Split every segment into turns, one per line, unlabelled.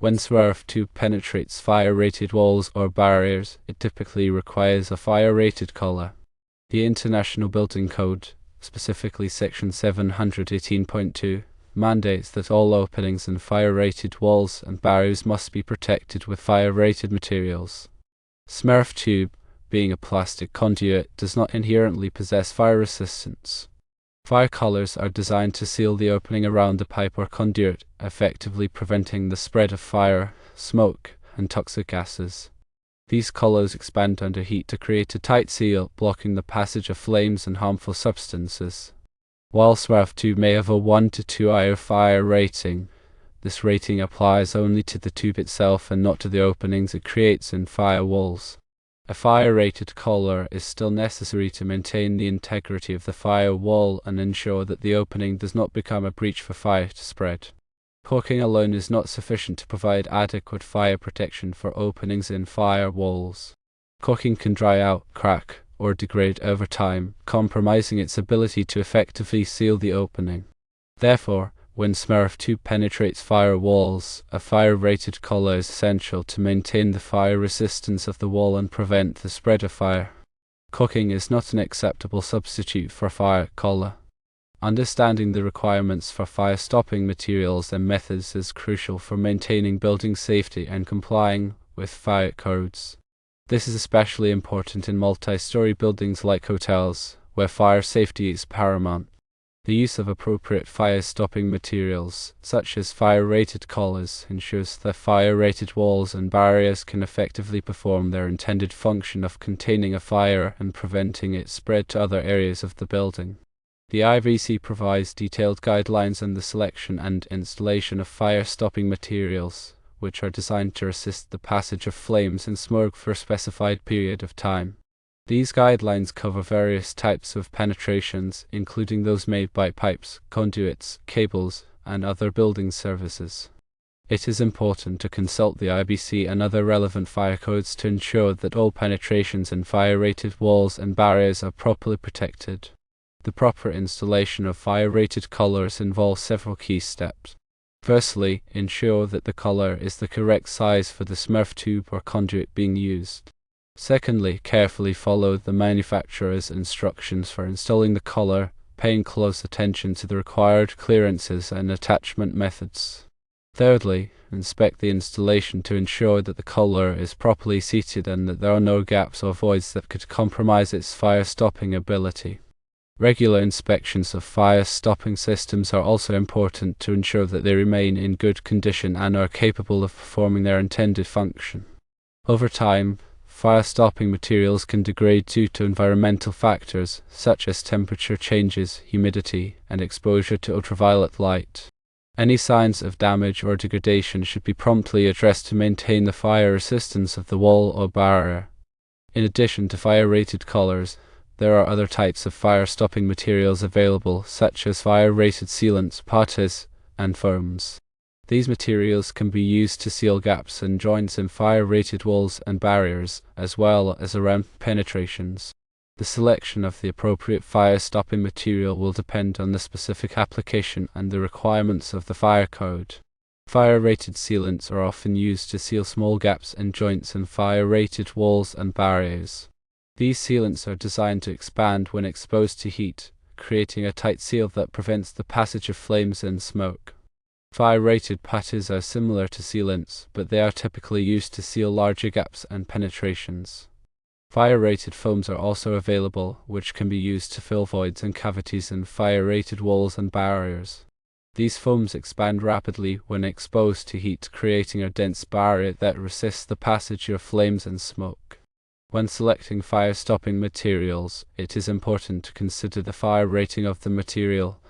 When Smurf Tube penetrates fire-rated walls or barriers, it typically requires a fire-rated collar. The International Building Code, specifically Section 718.2, mandates that all openings in fire-rated walls and barriers must be protected with fire-rated materials. Smurf Tube, being a plastic conduit, does not inherently possess fire resistance. Fire collars are designed to seal the opening around the pipe or conduit, effectively preventing the spread of fire, smoke, and toxic gases. These collars expand under heat to create a tight seal, blocking the passage of flames and harmful substances. While Smurf Tube may have a 1 to 2 hour fire rating, this rating applies only to the tube itself and not to the openings it creates in fire walls. A fire-rated collar is still necessary to maintain the integrity of the fire wall and ensure that the opening does not become a breach for fire to spread. Caulking alone is not sufficient to provide adequate fire protection for openings in fire walls. Caulking can dry out, crack, or degrade over time, compromising its ability to effectively seal the opening. Therefore, when Smurf Tube penetrates fire walls, a fire-rated collar is essential to maintain the fire resistance of the wall and prevent the spread of fire. Caulking is not an acceptable substitute for a fire collar. Understanding the requirements for fire-stopping materials and methods is crucial for maintaining building safety and complying with fire codes. This is especially important in multi-story buildings like hotels, where fire safety is paramount. The use of appropriate fire-stopping materials, such as fire-rated collars, ensures that fire-rated walls and barriers can effectively perform their intended function of containing a fire and preventing its spread to other areas of the building. The IBC provides detailed guidelines on the selection and installation of fire-stopping materials, which are designed to resist the passage of flames and smoke for a specified period of time. These guidelines cover various types of penetrations, including those made by pipes, conduits, cables, and other building services. It is important to consult the IBC and other relevant fire codes to ensure that all penetrations in fire-rated walls and barriers are properly protected. The proper installation of fire-rated collars involves several key steps. Firstly, ensure that the collar is the correct size for the Smurf tube or conduit being used. Secondly, carefully follow the manufacturer's instructions for installing the collar, paying close attention to the required clearances and attachment methods. Thirdly, inspect the installation to ensure that the collar is properly seated and that there are no gaps or voids that could compromise its fire-stopping ability. Regular inspections of fire-stopping systems are also important to ensure that they remain in good condition and are capable of performing their intended function. Over time, fire-stopping materials can degrade due to environmental factors such as temperature changes, humidity, and exposure to ultraviolet light. Any signs of damage or degradation should be promptly addressed to maintain the fire resistance of the wall or barrier. In addition to fire-rated collars, there are other types of fire-stopping materials available, such as fire-rated sealants, putties, and foams. These materials can be used to seal gaps and joints in fire-rated walls and barriers, as well as around penetrations. The selection of the appropriate fire-stopping material will depend on the specific application and the requirements of the fire code. Fire-rated sealants are often used to seal small gaps and joints in fire-rated walls and barriers. These sealants are designed to expand when exposed to heat, creating a tight seal that prevents the passage of flames and smoke. Fire-rated putties are similar to sealants, but they are typically used to seal larger gaps and penetrations. Fire-rated foams are also available, which can be used to fill voids and cavities in fire-rated walls and barriers. These foams expand rapidly when exposed to heat, creating a dense barrier that resists the passage of flames and smoke. When selecting fire-stopping materials, it is important to consider the fire rating of the material,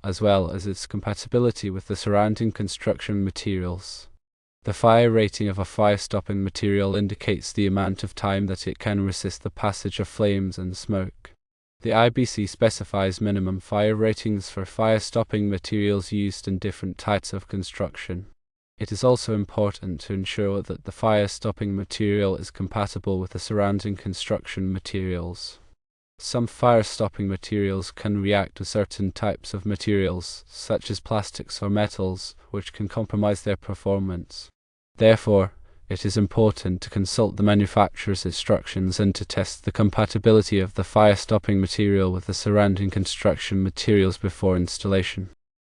as well as its compatibility with the surrounding construction materials. The fire rating of a fire-stopping material indicates the amount of time that it can resist the passage of flames and smoke. The IBC specifies minimum fire ratings for fire-stopping materials used in different types of construction. It is also important to ensure that the fire-stopping material is compatible with the surrounding construction materials. Some fire-stopping materials can react to certain types of materials, such as plastics or metals, which can compromise their performance. Therefore, it is important to consult the manufacturer's instructions and to test the compatibility of the fire-stopping material with the surrounding construction materials before installation.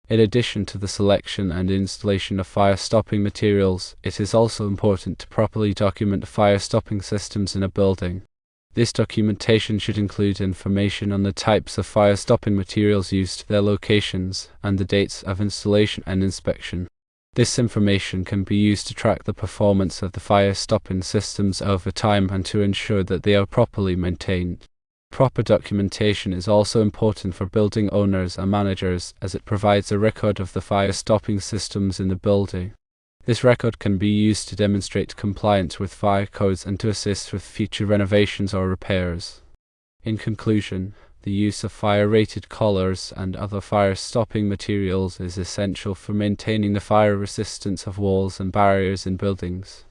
In addition to the selection and installation of fire-stopping materials, it is also important to properly document fire-stopping systems in a building. This documentation should include information on the types of fire-stopping materials used, their locations, and the dates of installation and inspection. This information can be used to track the performance of the fire-stopping systems over time and to ensure that they are properly maintained. Proper documentation is also important for building owners and managers, as it provides a record of the fire-stopping systems in the building. This record can be used to demonstrate compliance with fire codes and to assist with future renovations or repairs. In conclusion, the use of fire-rated collars and other fire-stopping materials is essential for maintaining the fire resistance of walls and barriers in buildings.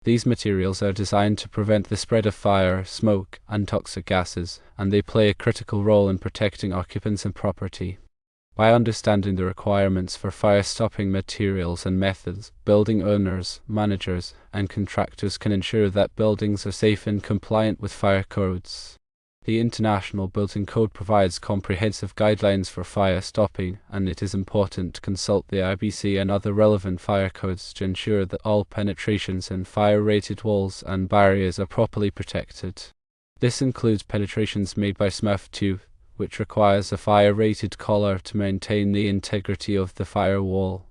These materials are designed to prevent the spread of fire, smoke, and toxic gases, and they play a critical role in protecting occupants and property. By understanding the requirements for fire-stopping materials and methods, building owners, managers, and contractors can ensure that buildings are safe and compliant with fire codes. The International Building Code provides comprehensive guidelines for fire stopping, and it is important to consult the IBC and other relevant fire codes to ensure that all penetrations in fire-rated walls and barriers are properly protected. This includes penetrations made by Smurf Tube, which requires a fire-rated collar to maintain the integrity of the firewall.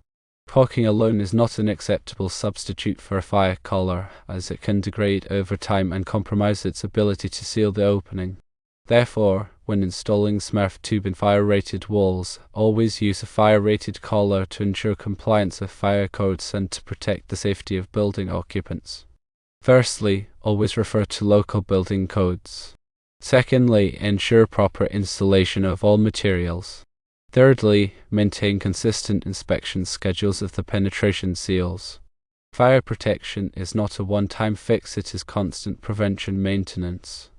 Caulking alone is not an acceptable substitute for a fire collar, as it can degrade over time and compromise its ability to seal the opening. Therefore, when installing Smurf Tube in fire-rated walls, always use a fire-rated collar to ensure compliance with fire codes and to protect the safety of building occupants. Firstly, always refer to local building codes. Secondly, ensure proper installation of all materials. Thirdly, maintain consistent inspection schedules of the penetration seals. Fire protection is not a one-time fix, it is constant prevention maintenance.